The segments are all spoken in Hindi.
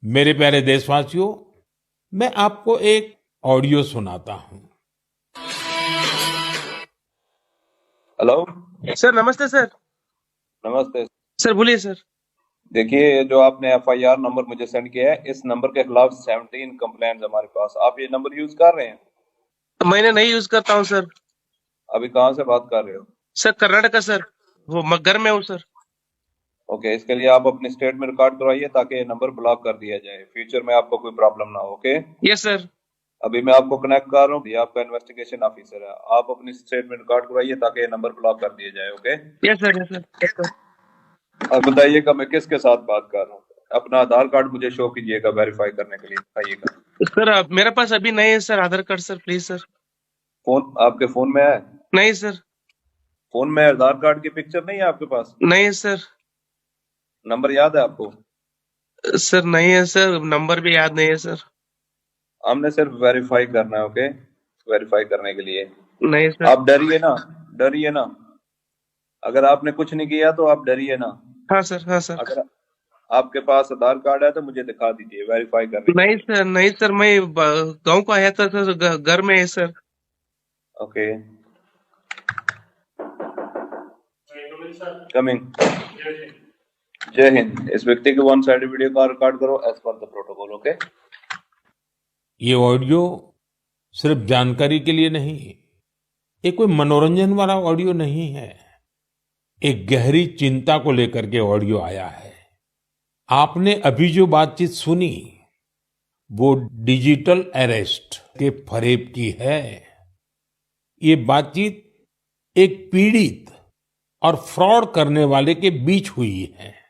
मेरे प्यारे देशवासियों, मैं आपको एक ऑडियो सुनाता हूं। हेलो। सर नमस्ते सर। नमस्ते। सर बोलिए सर। देखिए, ये जो आपने एफआईआर नंबर मुझे सेंड किया है, इस नंबर के खिलाफ 17 कंप्लेंट्स हमारे पास। आप ये नंबर यूज कर रहे हैं? मैंने नहीं यूज करता हूँ सर। अभी कहाँ से बात कर रहे हो? सर कर्नाटका सर, वो घर में हूँ सर। ओके, इसके लिए आप अपने स्टेट में रिकॉर्ड करवाइए ताकि ये नंबर ब्लॉक कर दिया जाए, फ्यूचर में आपको कोई प्रॉब्लम ना हो। Okay, yes sir. अभी मैं आपको कनेक्ट कर रहा हूँ, ये आपका इन्वेस्टिगेशन ऑफिसर है। आप अपनी स्टेट में रिकॉर्ड करवाइए ताकि ये नंबर ब्लॉक कर दिया जाए। Okay, yes sir, yes sir, yes sir. अब बताइएगा मैं किसके साथ बात कर रहा हूँ। अपना आधार कार्ड मुझे शो कीजिएगा वेरीफाई करने के लिए, बताइएगा। सर मेरे पास अभी नहीं है sir Aadhaar card sir, please sir. Phone आपके फोन में है? नहीं सर। फोन में आधार कार्ड की पिक्चर नहीं है आपके पास? नहीं है सर। नंबर याद है आपको? सर नहीं है सर, नंबर भी याद नहीं है सर। हमने सिर्फ वेरीफाई करना है। ओके, वेरीफाई करने के लिए नहीं सर। आप डरिए ना, डरिए ना। अगर आपने कुछ नहीं किया तो आप डरिए ना। हाँ सर, हाँ सर। अगर आपके पास आधार कार्ड है तो मुझे दिखा दीजिए वेरीफाई करने के नहीं लिए। सर, नहीं सर, मैं गांव को आया था सर, घर में है सर। Okay, coming. जय हिंद। इस व्यक्ति के वन साइड वीडियो का रिकॉर्ड करो as per the protocol. Okay, ये ऑडियो सिर्फ जानकारी के लिए नहीं, ये कोई मनोरंजन वाला ऑडियो नहीं है। एक गहरी चिंता को लेकर के ऑडियो आया है। आपने अभी जो बातचीत सुनी, वो डिजिटल अरेस्ट के फरेब की है। ये बातचीत एक पीड़ित और फ्रॉड करने वाले के बीच हुई है।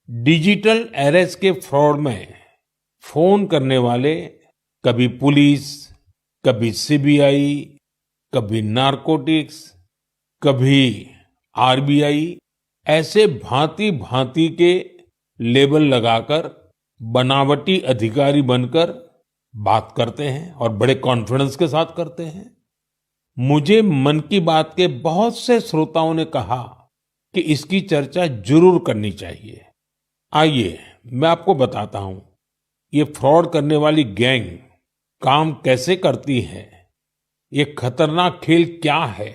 डिजिटल अरेस्ट के फ्रॉड में फोन करने वाले कभी पुलिस, कभी सीबीआई, कभी नारकोटिक्स, कभी आरबीआई, ऐसे भांति भांति के लेबल लगाकर बनावटी अधिकारी बनकर बात करते हैं और बड़े कॉन्फिडेंस के साथ करते हैं। मुझे मन की बात के बहुत से श्रोताओं ने कहा कि इसकी चर्चा जरूर करनी चाहिए। आइए मैं आपको बताता हूं, ये फ्रॉड करने वाली गैंग काम कैसे करती है, ये खतरनाक खेल क्या है,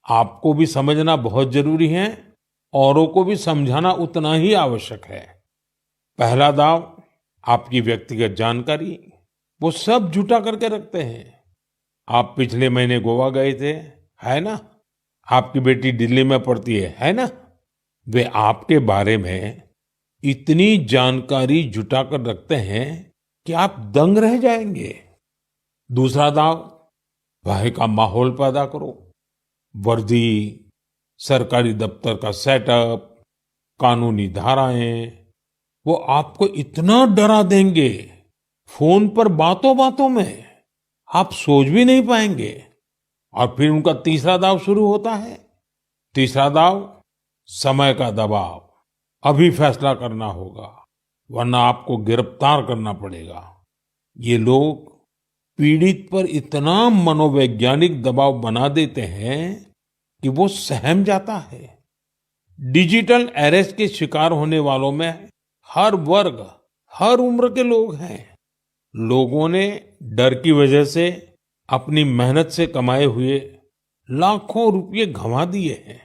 आपको भी समझना बहुत जरूरी है, औरों को भी समझाना उतना ही आवश्यक है। पहला दांव, आपकी व्यक्तिगत जानकारी, वो सब जुटा करके रखते हैं। आप पिछले महीने गोवा गए थे, है ना? आपकी बेटी दिल्ली में पढ़ती है ना? वे आपके बारे में इतनी जानकारी जुटा कर रखते हैं कि आप दंग रह जाएंगे। दूसरा दांव, भय का माहौल पैदा करो। वर्दी, सरकारी दफ्तर का सेटअप, कानूनी धाराएं, वो आपको इतना डरा देंगे, फोन पर बातों बातों में आप सोच भी नहीं पाएंगे। और फिर उनका तीसरा दांव शुरू होता है। तीसरा दांव, समय का दबाव। अभी फैसला करना होगा, वरना आपको गिरफ्तार करना पड़ेगा। ये लोग पीड़ित पर इतना मनोवैज्ञानिक दबाव बना देते हैं कि वो सहम जाता है। डिजिटल अरेस्ट के शिकार होने वालों में हर वर्ग, हर उम्र के लोग हैं। लोगों ने डर की वजह से अपनी मेहनत से कमाए हुए लाखों रुपए गंवा दिए हैं।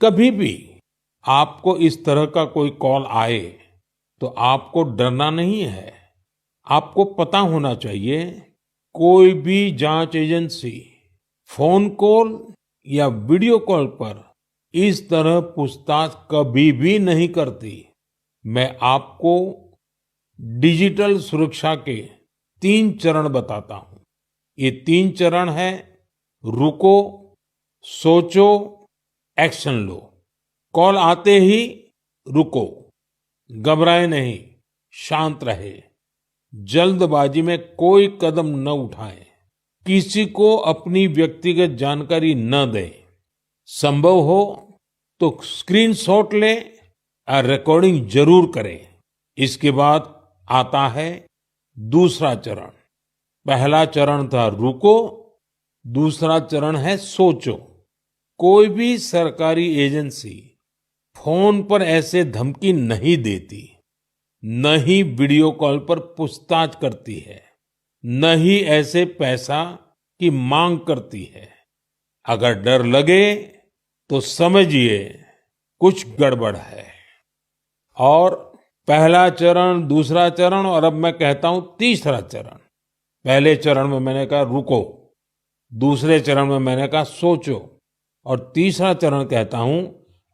कभी भी आपको इस तरह का कोई कॉल आए तो आपको डरना नहीं है। आपको पता होना चाहिए, कोई भी जांच एजेंसी फोन कॉल या वीडियो कॉल पर इस तरह पूछताछ कभी भी नहीं करती। मैं आपको डिजिटल सुरक्षा के 3 चरण बताता हूं। ये 3 चरण है: रुको, सोचो, एक्शन लो। कॉल आते ही रुको, घबराए नहीं, शांत रहे, जल्दबाजी में कोई कदम न उठाएं, किसी को अपनी व्यक्तिगत जानकारी न दें। संभव हो तो स्क्रीनशॉट लें और रिकॉर्डिंग जरूर करें। इसके बाद आता है दूसरा चरण। पहला चरण था रुको, दूसरा चरण है सोचो। कोई भी सरकारी एजेंसी फोन पर ऐसे धमकी नहीं देती। न ही वीडियो कॉल पर पूछताछ करती है, न ही ऐसे पैसा की मांग करती है। अगर डर लगे तो समझिए कुछ गड़बड़ है। और पहला चरण, दूसरा चरण और अब मैं कहता हूं तीसरा चरण। पहले चरण में मैंने कहा रुको, दूसरे चरण में मैंने कहा सोचो, और तीसरा चरण कहता हूं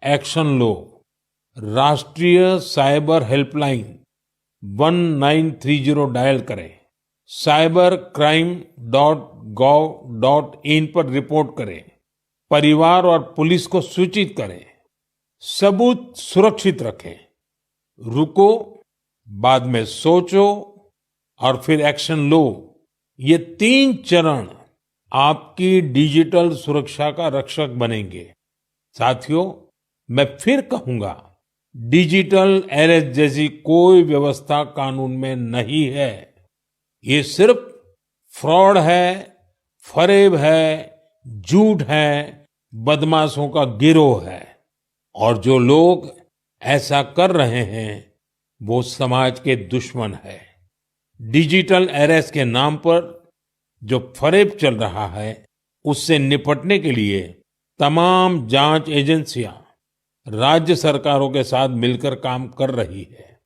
एक्शन लो। राष्ट्रीय साइबर हेल्पलाइन 1930 डायल करें, cybercrime.gov.in पर रिपोर्ट करें, परिवार और पुलिस को सूचित करें, सबूत सुरक्षित रखें। रुको, बाद में सोचो और फिर एक्शन लो। ये 3 चरण आपकी डिजिटल सुरक्षा का रक्षक बनेंगे। साथियों, मैं फिर कहूंगा, डिजिटल अरेस्ट जैसी कोई व्यवस्था कानून में नहीं है। ये सिर्फ फ्रॉड है, फरेब है, झूठ है, बदमाशों का गिरोह है। और जो लोग ऐसा कर रहे हैं वो समाज के दुश्मन है। डिजिटल अरेस्ट के नाम पर जो फरेब चल रहा है उससे निपटने के लिए तमाम जांच एजेंसियां राज्य सरकारों के साथ मिलकर काम कर रही है।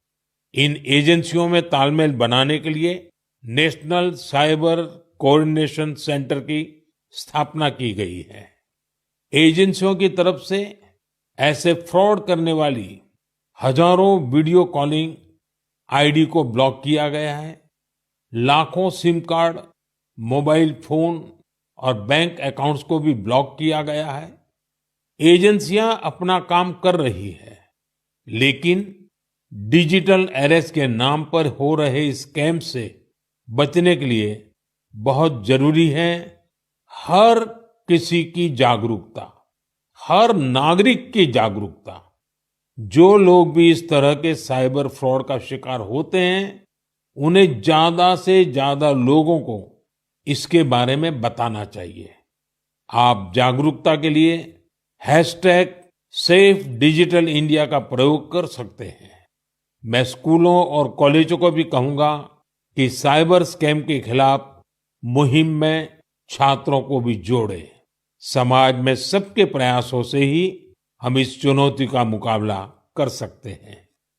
इन एजेंसियों में तालमेल बनाने के लिए नेशनल साइबर कोऑर्डिनेशन सेंटर की स्थापना की गई है। एजेंसियों की तरफ से ऐसे फ्रॉड करने वाली हजारों वीडियो कॉलिंग आईडी को ब्लॉक किया गया है। लाखों सिम कार्ड, मोबाइल फोन और बैंक अकाउंट्स को भी ब्लॉक किया गया है। एजेंसियां अपना काम कर रही है, लेकिन डिजिटल अरेस्ट के नाम पर हो रहे स्कैम से बचने के लिए बहुत जरूरी है हर किसी की जागरूकता, हर नागरिक की जागरूकता। जो लोग भी इस तरह के साइबर फ्रॉड का शिकार होते हैं, उन्हें ज्यादा से ज्यादा लोगों को इसके बारे में बताना चाहिए। आप जागरूकता के लिए #सेफ डिजिटल इंडिया का प्रयोग कर सकते हैं। मैं स्कूलों और कॉलेजों को भी कहूंगा कि साइबर स्कैम के खिलाफ मुहिम में छात्रों को भी जोड़े। समाज में सबके प्रयासों से ही हम इस चुनौती का मुकाबला कर सकते हैं।